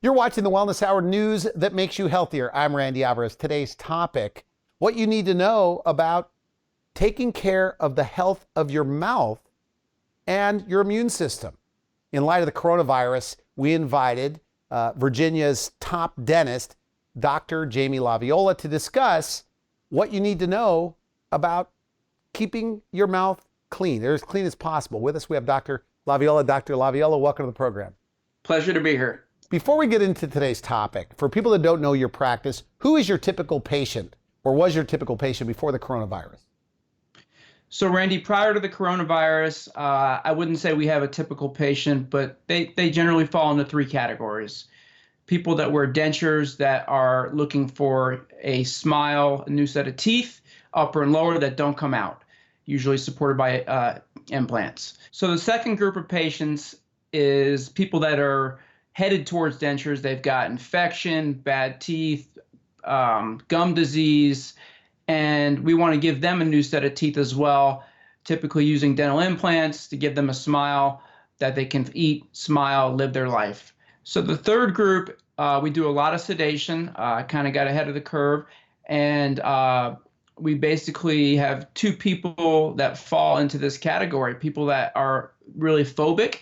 You're watching the Wellness Hour, news that makes you healthier. I'm Randy Alvarez. Today's topic, what you need to know about taking care of the health of your mouth and your immune system. In light of the coronavirus, we invited Virginia's top dentist, Dr. Jamie LaViola, to discuss what you need to know about keeping your mouth clean. They're as clean as possible. With us, we have Dr. LaViola. Dr. LaViola, welcome to the program. Pleasure to be here. Before we get into today's topic, for people that don't know your practice, who is your typical patient or was your typical patient before the coronavirus? So Randy, prior to the coronavirus, I wouldn't say we have a typical patient, but they generally fall into three categories. People that wear dentures that are looking for a smile, a new set of teeth, upper and lower, that don't come out, usually supported by implants. So the second group of patients is people that are headed towards dentures. They've got infection, bad teeth, gum disease, and we want to give them a new set of teeth as well, typically using dental implants to give them a smile that they can eat, smile, live their life. So the third group, we do a lot of sedation, kind of got ahead of the curve, and we basically have two people that fall into this category, people that are really phobic,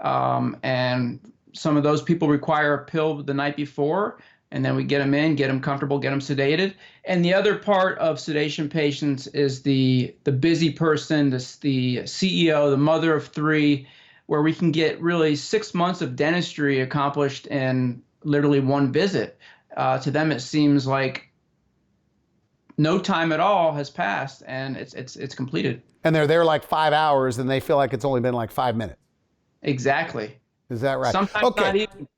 and some of those people require a pill the night before, and then we get them in, get them comfortable, get them sedated. And the other part of sedation patients is the busy person, the CEO, the mother of three, where we can get really 6 months of dentistry accomplished in literally one visit. To them, it seems like no time at all has passed, and it's completed. And they're there like 5 hours, and they feel like it's only been like 5 minutes. Exactly. Is that right? Sometimes okay. not even.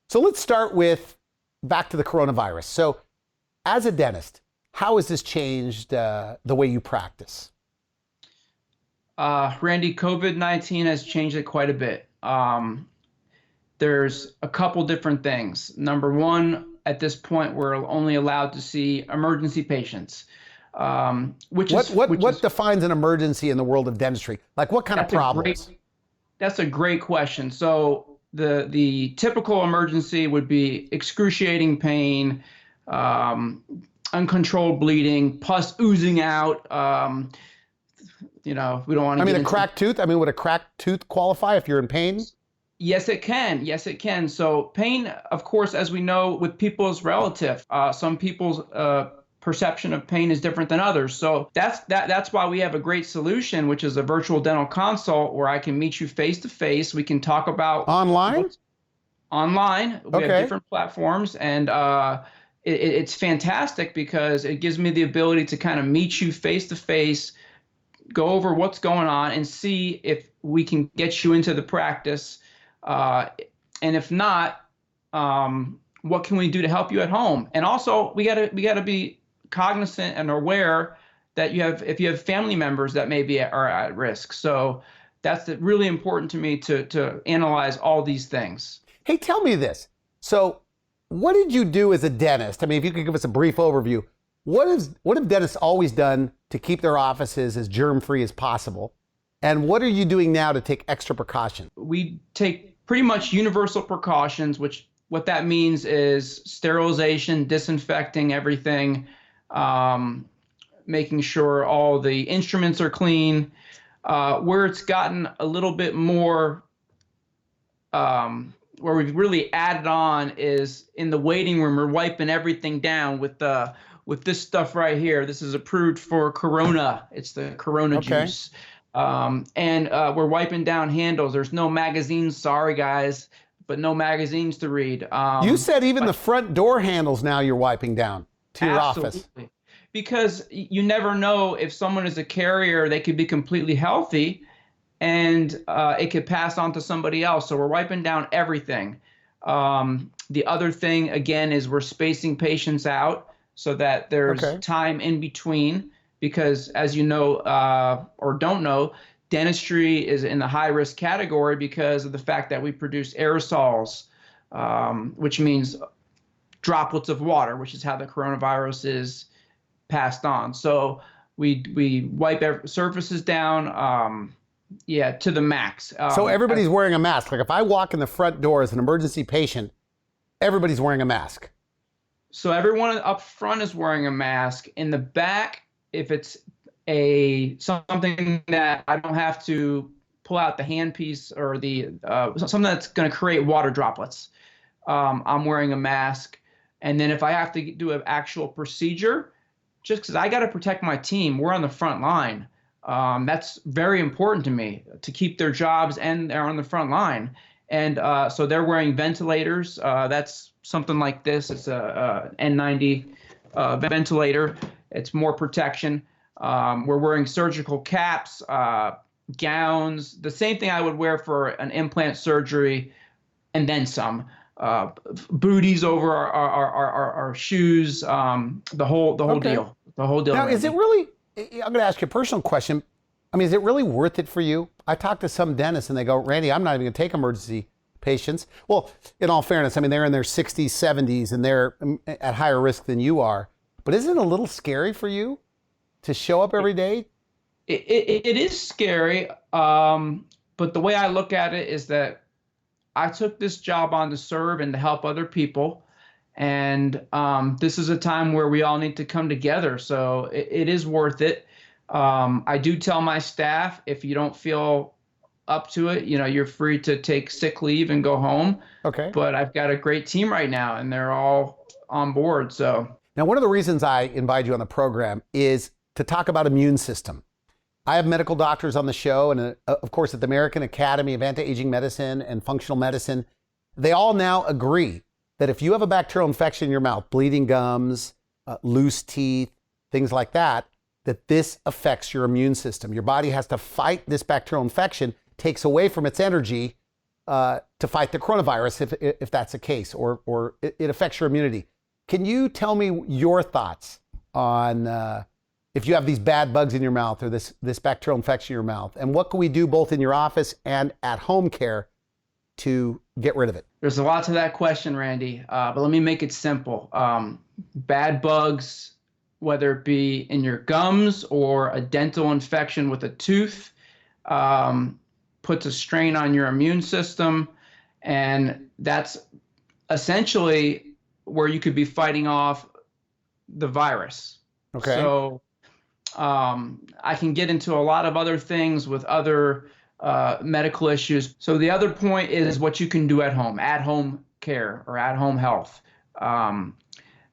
So let's start with back to the coronavirus. So as a dentist, how has this changed the way you practice? Randy, COVID-19 has changed it quite a bit. There's a couple different things. Number one, at this point, we're only allowed to see emergency patients. What defines an emergency in the world of dentistry? Like what kind of problems? That's a great question. So the typical emergency would be excruciating pain, uncontrolled bleeding, pus oozing out. We don't want to. I mean, a cracked tooth. I mean, would a cracked tooth qualify if you're in pain? Yes, it can. Yes, it can. So pain, of course, as we know, with people is relative. Some people's perception of pain is different than others. So that's why we have a great solution, which is a virtual dental consult where I can meet you face to face. We can talk about online. Online, we have different platforms, and it's fantastic because it gives me the ability to kind of meet you face to face, go over what's going on, and see if we can get you into the practice, and if not, what can we do to help you at home? And also, we gotta be cognizant and aware that if you have family members that maybe are at risk. So that's really important to me to analyze all these things. Hey, tell me this. So what did you do as a dentist? I mean, if you could give us a brief overview, what have dentists always done to keep their offices as germ-free as possible? And what are you doing now to take extra precautions? We take pretty much universal precautions, which what that means is sterilization, disinfecting everything, making sure all the instruments are clean. Where it's gotten a little bit more, where we've really added on is in the waiting room. We're wiping everything down with this stuff right here. This is approved for Corona. It's the Corona juice. And we're wiping down handles. There's no magazines. Sorry, guys, but no magazines to read. You said even the front door handles now you're wiping down to your office. Because you never know if someone is a carrier, they could be completely healthy and it could pass on to somebody else. So we're wiping down everything. The other thing, again, is we're spacing patients out so that there's time in between because, as you know or don't know, dentistry is in the high-risk category because of the fact that we produce aerosols, which means droplets of water, which is how the coronavirus is passed on. So we wipe surfaces down, to the max. So everybody's wearing a mask. Like if I walk in the front door as an emergency patient, everybody's wearing a mask. So everyone up front is wearing a mask. In the back, if it's something that I don't have to pull out the handpiece or the something that's going to create water droplets, I'm wearing a mask. And then if I have to do an actual procedure, just because I got to protect my team, we're on the front line. That's very important to me, to keep their jobs, and they're on the front line. And so they're wearing ventilators. That's something like this. It's a N90 ventilator. It's more protection. We're wearing surgical caps, gowns, the same thing I would wear for an implant surgery, and then some. Booties over our shoes, the whole deal. The whole deal. Now, Randy. is it really, I'm going to ask you a personal question. I mean, is it really worth it for you? I talk to some dentists and they go, Randy, I'm not even going to take emergency patients. Well, in all fairness, I mean, they're in their 60s, 70s, and they're at higher risk than you are. But isn't it a little scary for you to show up every day? It is scary. But the way I look at it is that I took this job on to serve and to help other people. And this is a time where we all need to come together. So it is worth it. I do tell my staff, if you don't feel up to it, you're free to take sick leave and go home. Okay. But I've got a great team right now, and they're all on board. So now, one of the reasons I invited you on the program is to talk about immune system. I have medical doctors on the show, and of course at the American Academy of Anti-Aging Medicine and Functional Medicine, they all now agree that if you have a bacterial infection in your mouth, bleeding gums, loose teeth, things like that, that this affects your immune system. Your body has to fight this bacterial infection, takes away from its energy to fight the coronavirus if that's the case, or it affects your immunity. Can you tell me your thoughts on if you have these bad bugs in your mouth or this bacterial infection in your mouth, and what can we do both in your office and at home care to get rid of it? There's a lot to that question, Randy, but let me make it simple. Bad bugs, whether it be in your gums or a dental infection with a tooth, puts a strain on your immune system, and that's essentially where you could be fighting off the virus. Okay. So I can get into a lot of other things with other medical issues. So the other point is what you can do at home care or at home health.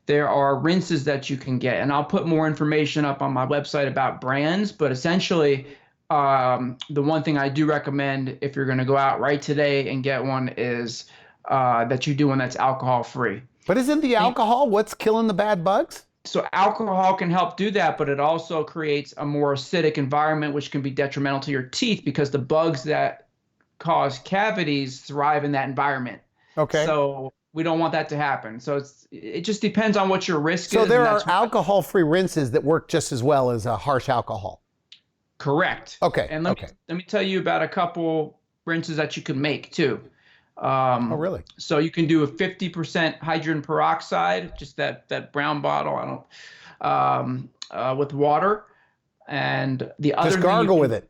There are rinses that you can get, and I'll put more information up on my website about brands, but essentially the one thing I do recommend if you're going to go out right today and get one is that you do one that's alcohol free. But isn't the alcohol what's killing the bad bugs? So alcohol can help do that, but it also creates a more acidic environment, which can be detrimental to your teeth because the bugs that cause cavities thrive in that environment. Okay. So we don't want that to happen. So it just depends on what your risk is. So there are alcohol-free rinses that work just as well as a harsh alcohol. Correct. Okay. And let me tell you about a couple rinses that you can make too. Oh, really? So you can do a 50% hydrogen peroxide, just that brown bottle, with water, and the other. Just gargle with it.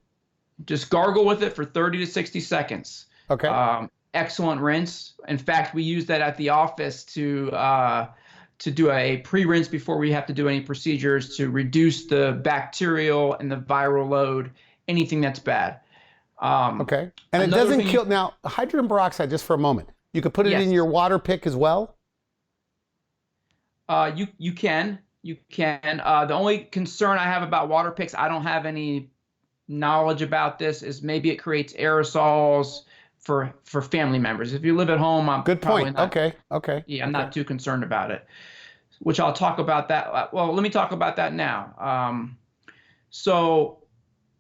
Just gargle with it for 30 to 60 seconds. Okay. Excellent rinse. In fact, we use that at the office to do a pre-rinse before we have to do any procedures to reduce the bacterial and the viral load, anything that's bad. Okay. And it doesn't kill. Now, hydrogen peroxide, just for a moment, you could put it in your water pick as well? You can. The only concern I have about water picks, I don't have any knowledge about this, is maybe it creates aerosols for family members. If you live at home, I'm good point. Okay. Yeah, I'm not too concerned about it, which I'll talk about that. Well, let me talk about that now. So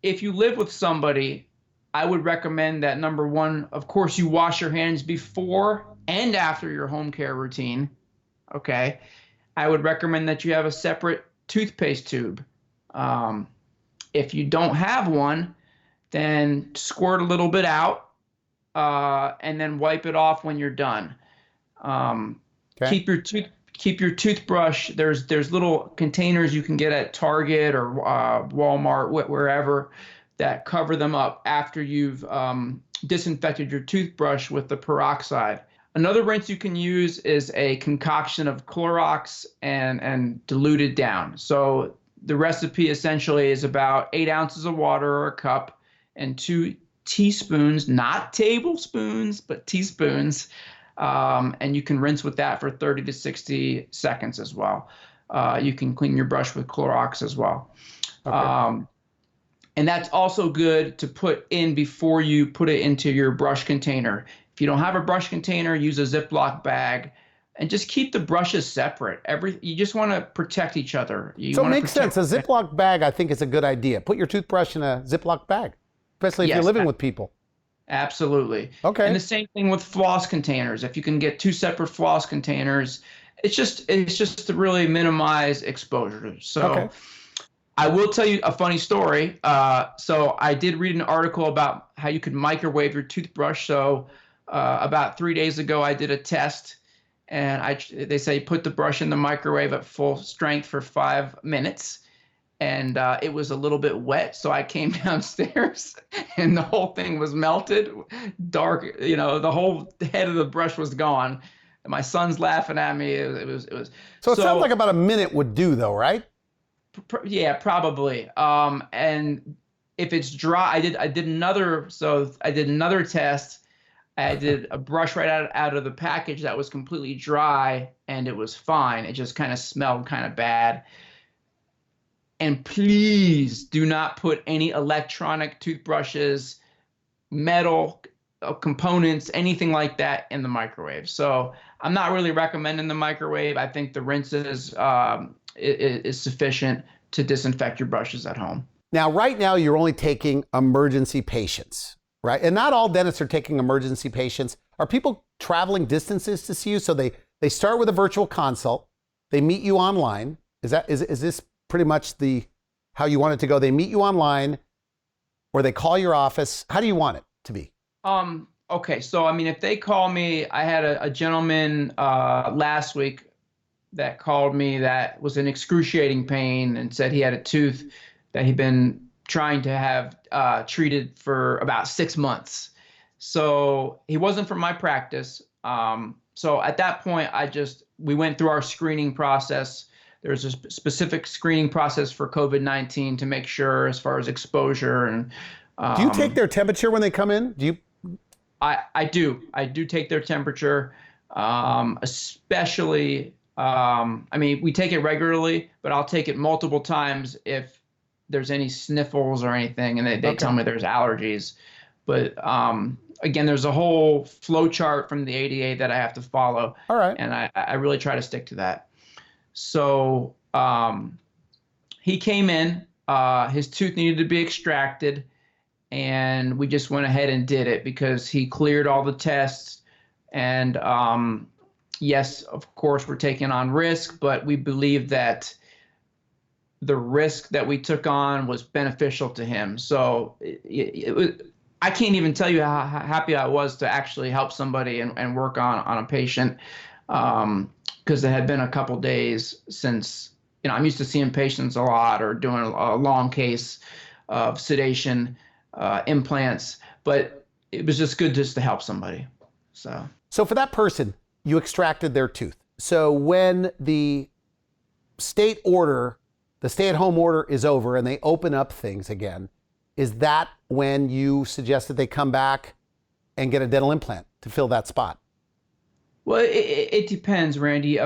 if you live with somebody, I would recommend that, number one, of course, you wash your hands before and after your home care routine. Okay. I would recommend that you have a separate toothpaste tube. If you don't have one, then squirt a little bit out and then wipe it off when you're done. Keep your toothbrush. There's little containers you can get at Target or Walmart, wherever, that cover them up after you've disinfected your toothbrush with the peroxide. Another rinse you can use is a concoction of Clorox and diluted down. So the recipe essentially is about 8 ounces of water or a cup and 2 teaspoons, not tablespoons, but teaspoons. And you can rinse with that for 30 to 60 seconds as well. You can clean your brush with Clorox as well. Okay. And that's also good to put in before you put it into your brush container. If you don't have a brush container, use a Ziploc bag and just keep the brushes separate. You just want to protect each other. So it makes sense. A Ziploc bag, I think, is a good idea. Put your toothbrush in a Ziploc bag, especially if you're living with people. Absolutely. Okay. And the same thing with floss containers. If you can get 2 separate floss containers, it's just to really minimize exposure. So Okay. I will tell you a funny story. So I did read an article about how you could microwave your toothbrush. So about 3 days ago, I did a test, and they say put the brush in the microwave at full strength for 5 minutes. And it was a little bit wet, so I came downstairs, and the whole thing was melted, dark. The whole head of the brush was gone. And my son's laughing at me. It was. So it sounds like about a minute would do, though, right? Yeah, probably. And if it's dry, I did another test. I did a brush right out of the package that was completely dry, and it was fine. It just kind of smelled kind of bad. And please do not put any electronic toothbrushes, metal components, anything like that in the microwave. So I'm not really recommending the microwave. I think the rinses is sufficient to disinfect your brushes at home. Now, right now, you're only taking emergency patients, right? And not all dentists are taking emergency patients. Are people traveling distances to see you? So they start with a virtual consult. They meet you online. Is this pretty much how you want it to go? They meet you online, or they call your office. How do you want it to be? Okay. So, I mean, if they call me, I had a gentleman last week that called me that was in excruciating pain and said he had a tooth that he'd been trying to have treated for about 6 months. So he wasn't from my practice. So at that point, we went through our screening process. There's a specific screening process for COVID-19 to make sure as far as exposure. And do you take their temperature when they come in? I do take their temperature, especially. I mean, we take it regularly, but I'll take it multiple times if there's any sniffles or anything, and they tell me there's allergies. But again, there's a whole flow chart from the ADA that I have to follow. All right. And I really try to stick to that. So he came in, his tooth needed to be extracted, and we just went ahead and did it because he cleared all the tests. And yes, of course, we're taking on risk, but we believe that the risk that we took on was beneficial to him. So I can't even tell you how happy I was to actually help somebody and work on a patient. Because it had been a couple days since, I'm used to seeing patients a lot or doing a long case of sedation, implants, but it was just good just to help somebody. So for that person, you extracted their tooth. So when the stay-at-home order is over and they open up things again, is that when you suggest that they come back and get a dental implant to fill that spot? Well, it depends, Randy.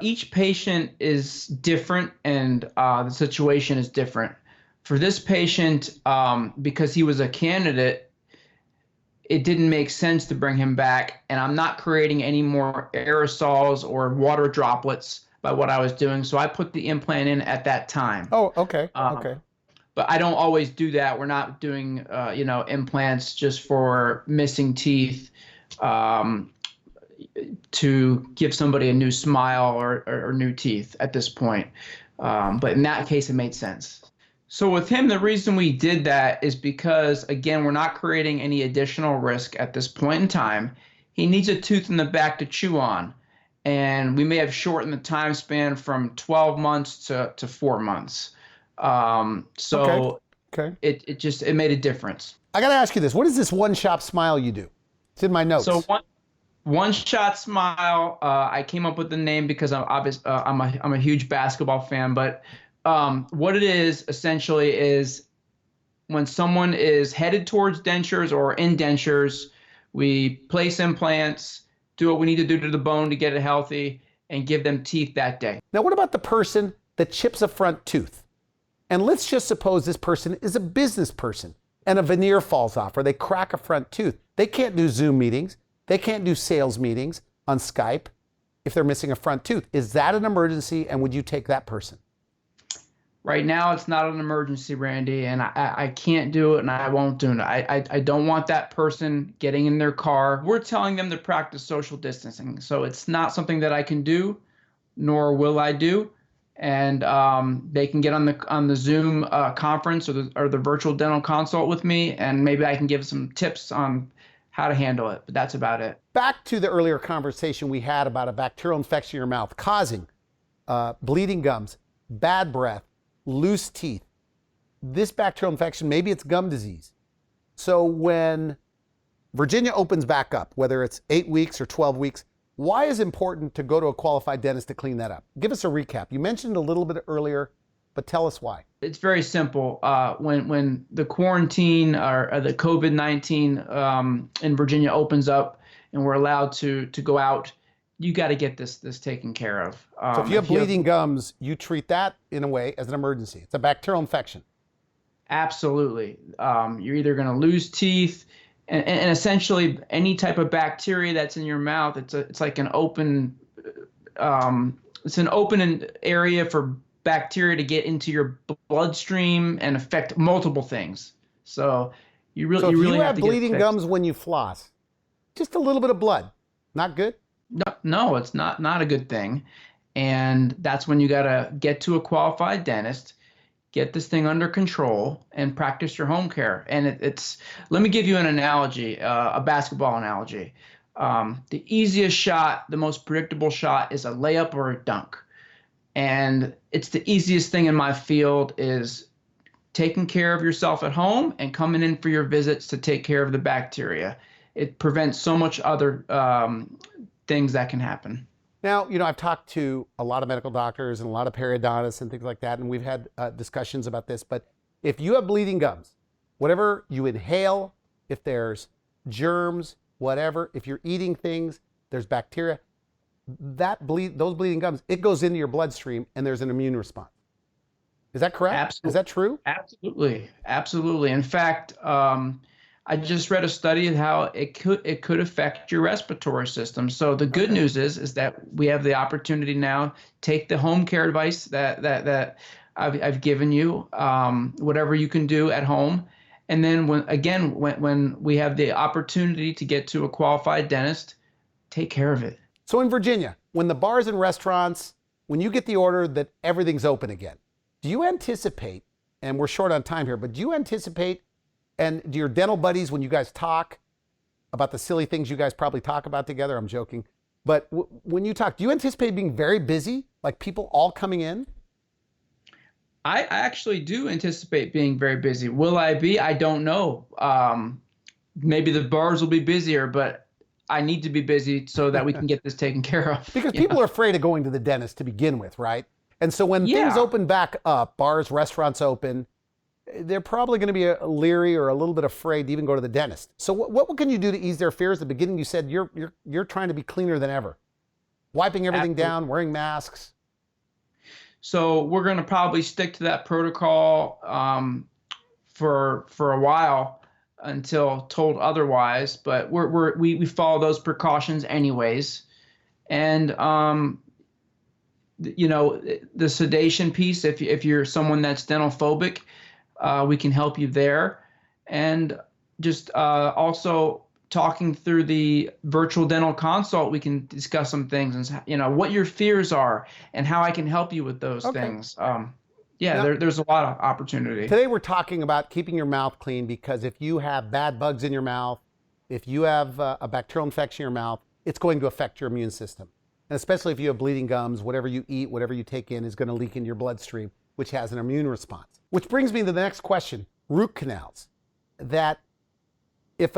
Each patient is different, and the situation is different. For this patient, because he was a candidate, it didn't make sense to bring him back, and I'm not creating any more aerosols or water droplets by what I was doing, so I put the implant in at that time. Oh, okay, okay. But I don't always do that. We're not doing, implants just for missing teeth. To give somebody a new smile or new teeth at this point. But in that case, it made sense. So with him, the reason we did that is because, again, we're not creating any additional risk at this point in time. He needs a tooth in the back to chew on. And we may have shortened the time span from 12 months to 4 months. Okay. It made a difference. I got to ask you this. What is this one-shop smile you do? It's in my notes. So One Shot Smile. I came up with the name because I'm a huge basketball fan. But what it is essentially is when someone is headed towards dentures or in dentures, we place implants, do what we need to do to the bone to get it healthy, and give them teeth that day. Now, what about the person that chips a front tooth? And let's just suppose this person is a business person and a veneer falls off or they crack a front tooth. They can't do Zoom meetings. They can't do sales meetings on Skype if they're missing a front tooth. Is that an emergency, and would you take that person? Right now, it's not an emergency, Randy, and I can't do it, and I won't do it. I don't want that person getting in their car. We're telling them to practice social distancing, so it's not something that I can do, nor will I do. And they can get on the Zoom conference or the virtual dental consult with me, and maybe I can give some tips on how to handle it, but that's about it. Back to the earlier conversation we had about a bacterial infection in your mouth causing bleeding gums, bad breath, loose teeth. This bacterial infection, maybe it's gum disease. So when Virginia opens back up, whether it's 8 weeks or 12 weeks, why is it important to go to a qualified dentist to clean that up? Give us a recap. You mentioned a little bit earlier, but tell us why. It's very simple. When the quarantine or the COVID-19 in Virginia opens up and we're allowed to go out, you got to get this taken care of. So if you have bleeding gums, you treat that in a way as an emergency. It's a bacterial infection. Absolutely. You're either going to lose teeth, and essentially any type of bacteria that's in your mouth. It's like an open. It's an open area for bacteria to get into your bloodstream and affect multiple things. So you really have to get it fixed. So if you have bleeding gums when you floss, just a little bit of blood, not good? No, it's not a good thing. And that's when you got to get to a qualified dentist, get this thing under control, and practice your home care. And let me give you an analogy, a basketball analogy. The easiest shot, the most predictable shot is a layup or a dunk. And it's the easiest thing in my field is taking care of yourself at home and coming in for your visits to take care of the bacteria. It prevents so much other things that can happen. Now, I've talked to a lot of medical doctors and a lot of periodontists and things like that, and we've had discussions about this. But if you have bleeding gums, whatever you inhale, if there's germs, whatever, if you're eating things, there's bacteria, those bleeding gums, it goes into your bloodstream and there's an immune response. Is that correct? Absolutely. Is that true? Absolutely. In fact, I just read a study of how it could affect your respiratory system. So the good news is that we have the opportunity now. Take the home care advice that I've given you, whatever you can do at home, and then when we have the opportunity to get to a qualified dentist, take care of it. So in Virginia, when the bars and restaurants, when you get the order that everything's open again, do you anticipate, and we're short on time here, but do you anticipate, and do your dental buddies, when you guys talk about the silly things you guys probably talk about together, I'm joking, but when you talk, do you anticipate being very busy, like people all coming in? I actually do anticipate being very busy. Will I be? I don't know. Maybe the bars will be busier, but I need to be busy so that we can get this taken care of. Because people are afraid of going to the dentist to begin with, right? And so when things open back up, bars, restaurants open, they're probably going to be leery or a little bit afraid to even go to the dentist. So what can you do to ease their fears? At the beginning, you said you're trying to be cleaner than ever, wiping everything down, wearing masks. So we're going to probably stick to that protocol for a while until told otherwise. But we follow those precautions anyways, and the sedation piece. If you're someone that's dental phobic, we can help you there, and just also talking through the virtual dental consult, we can discuss some things and what your fears are and how I can help you with those things. There's a lot of opportunity. Today we're talking about keeping your mouth clean, because if you have bad bugs in your mouth, if you have a bacterial infection in your mouth, it's going to affect your immune system. And especially if you have bleeding gums, whatever you eat, whatever you take in is going to leak into your bloodstream, which has an immune response. Which brings me to the next question, root canals. That if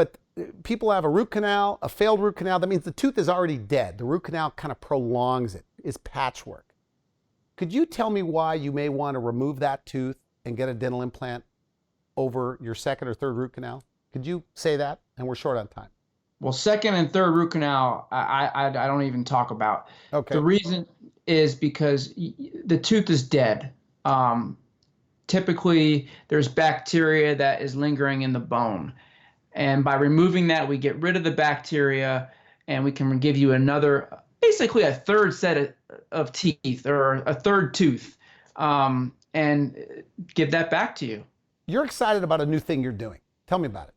people have a root canal, a failed root canal. That means the tooth is already dead. The root canal kind of prolongs it. It's patchwork. Could you tell me why you may want to remove that tooth and get a dental implant over your second or third root canal? Could you say that? And we're short on time. Well, second and third root canal, I don't even talk about. Okay. The reason is because the tooth is dead. Typically, there's bacteria that is lingering in the bone. And by removing that, we get rid of the bacteria and we can give you another, basically a third set of teeth or a third tooth, and give that back to you. You're excited about a new thing you're doing. Tell me about it.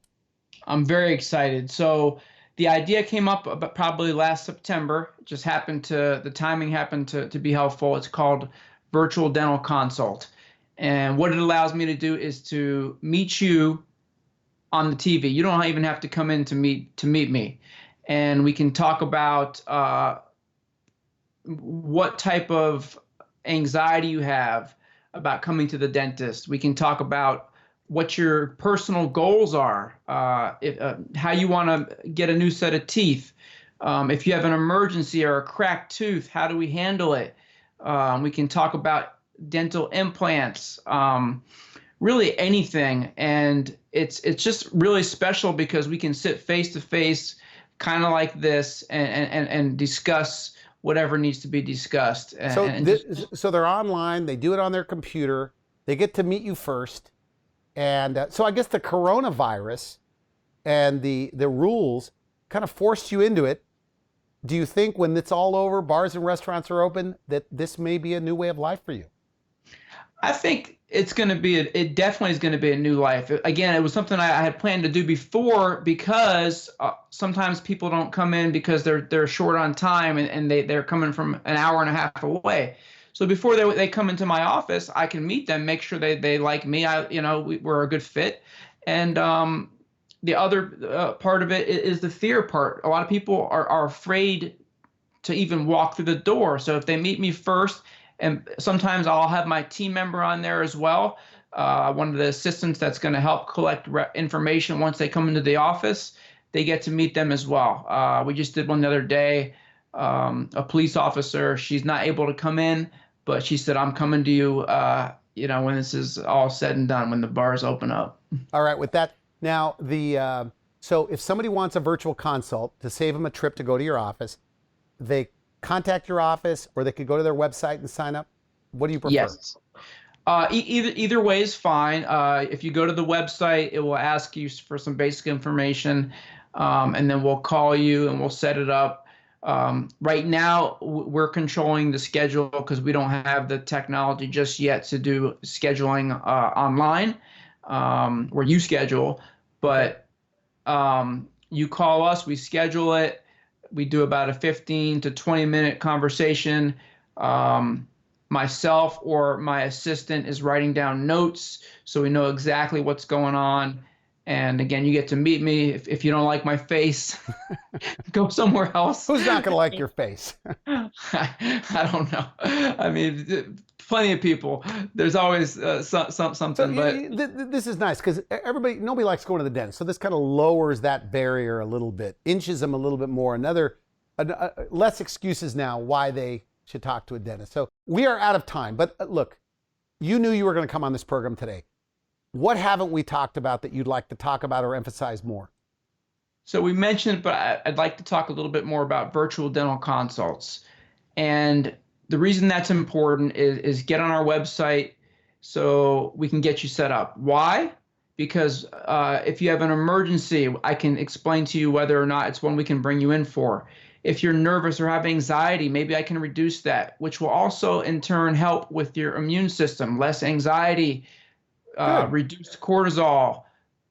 I'm very excited. So the idea came up about probably last September. The timing happened to be helpful. It's called Virtual Dental Consult. And what it allows me to do is to meet you on the TV. You don't even have to come in to meet me. And we can talk about what type of anxiety you have about coming to the dentist. We can talk about what your personal goals are, how you want to get a new set of teeth. If you have an emergency or a cracked tooth, how do we handle it? We can talk about dental implants, really anything. And it's just really special because we can sit face to face, kind of like this, and discuss whatever needs to be discussed. So they're online, they do it on their computer, they get to meet you first. And so I guess the coronavirus and the rules kind of forced you into it. Do you think when it's all over, bars and restaurants are open, that this may be a new way of life for you? I think it definitely is going to be a new life. Again, it was something I had planned to do before because sometimes people don't come in because they're short on time and they're coming from an hour and a half away. So before they come into my office, I can meet them, make sure they like me. We're a good fit. And the other part of it is the fear part. A lot of people are afraid to even walk through the door. So if they meet me first, and sometimes I'll have my team member on there as well, one of the assistants that's going to help collect information once they come into the office. They get to meet them as well. We just did one the other day. A police officer, she's not able to come in, but she said, I'm coming to you, when this is all said and done, when the bars open up. All right, with that, now so if somebody wants a virtual consult to save them a trip to go to your office, they contact your office or they could go to their website and sign up? What do you prefer? Yes. Either way is fine. If you go to the website, it will ask you for some basic information, and then we'll call you and we'll set it up. Right now, we're controlling the schedule because we don't have the technology just yet to do scheduling online, where you schedule. But you call us, we schedule it. We do about a 15 to 20-minute conversation. Myself or my assistant is writing down notes so we know exactly what's going on. And again, you get to meet me. If you don't like my face, go somewhere else. Who's not going to like your face? I don't know. I mean, plenty of people. There's always something. So but this is nice because nobody likes going to the dentist. So this kind of lowers that barrier a little bit, inches them a little bit more. Less excuses now why they should talk to a dentist. So we are out of time. But look, you knew you were going to come on this program today. What haven't we talked about that you'd like to talk about or emphasize more? So we mentioned, but I'd like to talk a little bit more about virtual dental consults. And the reason that's important is get on our website so we can get you set up. Why? Because if you have an emergency, I can explain to you whether or not it's one we can bring you in for. If you're nervous or have anxiety, maybe I can reduce that, which will also in turn help with your immune system, less anxiety, reduced cortisol,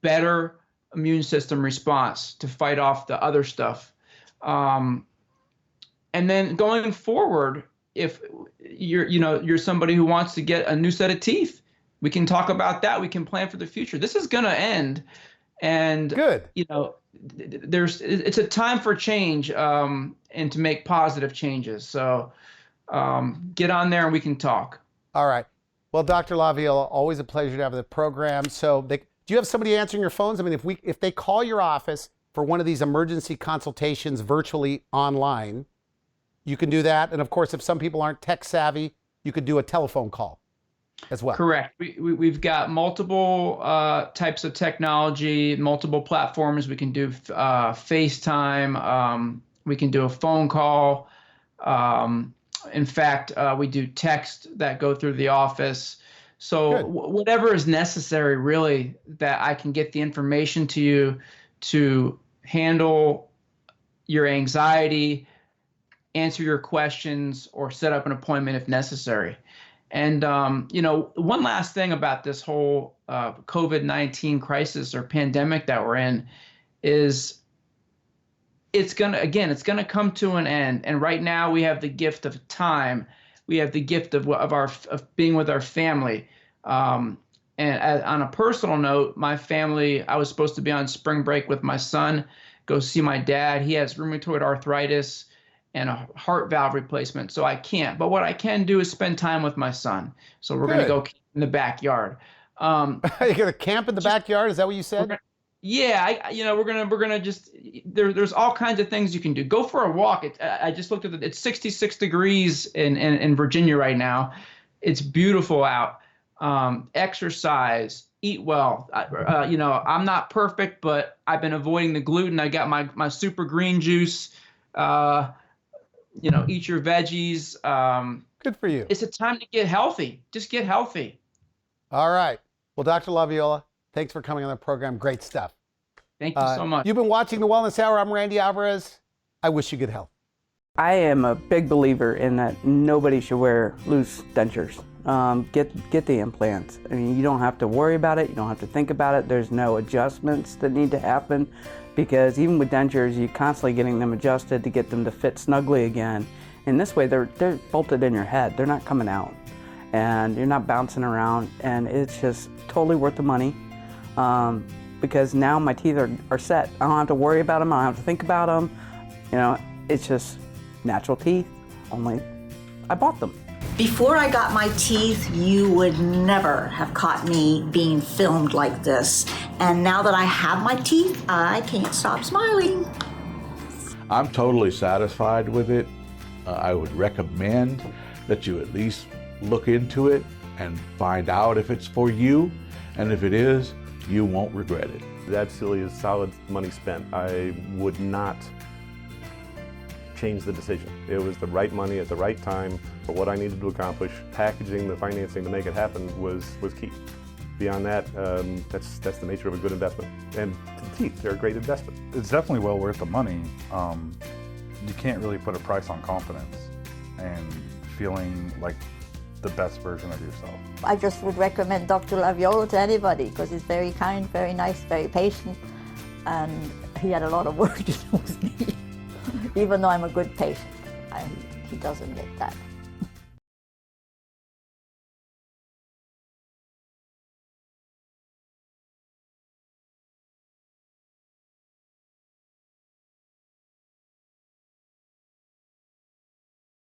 better immune system response to fight off the other stuff. And then going forward, if you're somebody who wants to get a new set of teeth, we can talk about that. We can plan for the future. This is going to end, and good. It's a time for change, and to make positive changes. So get on there and we can talk. All right. Well, Dr. LaViola, always a pleasure to have the program. So do you have somebody answering your phones? I mean, if they call your office for one of these emergency consultations virtually online, you can do that. And of course, if some people aren't tech savvy, you could do a telephone call as well. Correct. We've got multiple types of technology, multiple platforms. We can do FaceTime. We can do a phone call. In fact, we do text that go through the office. So whatever is necessary, really, that I can get the information to you to handle your anxiety, answer your questions, or set up an appointment if necessary. And, one last thing about this whole COVID-19 crisis or pandemic that we're in is it's going to come to an end. And right now we have the gift of time. We have the gift of being with our family. And on a personal note, my family, I was supposed to be on spring break with my son, go see my dad. He has rheumatoid arthritis and a heart valve replacement, so I can't. But what I can do is spend time with my son. So we're going to go camp in the backyard. You're going to camp in the backyard? Is that what you said? We're gonna just there's all kinds of things you can do. Go for a walk. I just looked at it. It's 66 degrees in Virginia right now. It's beautiful out. Exercise, eat well. I'm not perfect, but I've been avoiding the gluten. I got my super green juice. Eat your veggies. Good for you. It's a time to get healthy. Just get healthy. All right. Well, Dr. LaViola, thanks for coming on the program. Great stuff. Thank you so much. You've been watching The Wellness Hour. I'm Randy Alvarez. I wish you good health. I am a big believer in that nobody should wear loose dentures. Get the implants. I mean, you don't have to worry about it. You don't have to think about it. There's no adjustments that need to happen, because even with dentures, you're constantly getting them adjusted to get them to fit snugly again. And this way, they're bolted in your head. They're not coming out, and you're not bouncing around. And it's just totally worth the money, because now my teeth are set. I don't have to worry about them. I don't have to think about them. It's just natural teeth. Only I bought them. Before I got my teeth, you would never have caught me being filmed like this. And now that I have my teeth, I can't stop smiling. I'm totally satisfied with it. I would recommend that you at least look into it and find out if it's for you. And if it is, you won't regret it. That silly is solid money spent. I would not change the decision. It was the right money at the right time for what I needed to accomplish. Packaging the financing to make it happen was key. Beyond that, that's the nature of a good investment. And the teeth, they're a great investment. It's definitely well worth the money. You can't really put a price on confidence and feeling like the best version of yourself. I just would recommend Dr. LaViola to anybody, because he's very kind, very nice, very patient, and he had a lot of work to do with me. Even though I'm a good patient, he doesn't get that.